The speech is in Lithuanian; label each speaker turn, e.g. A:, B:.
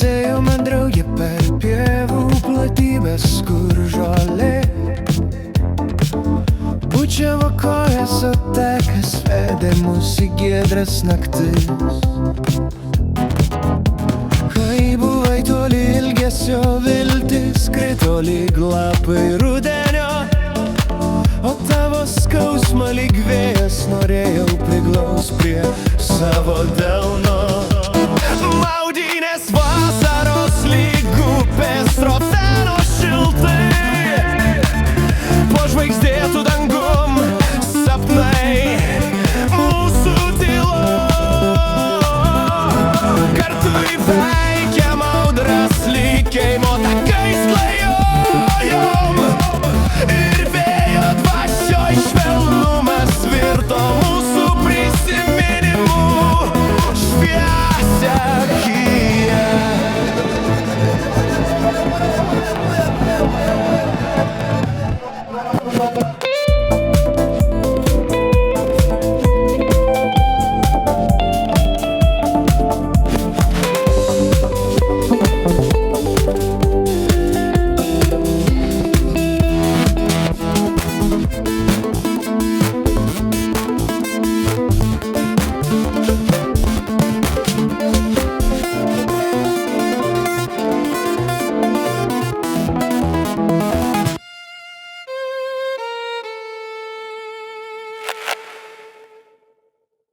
A: Ėjome drauge per pievų platybės, kur žolė pučiavo kojas, o takas vedė mus į giedras naktis. Kai buvai toli, ilgesio viltis krito lyg lapai rudenio, o tavo skausmą lyg vėjas norėjau priglaust prie savo delno.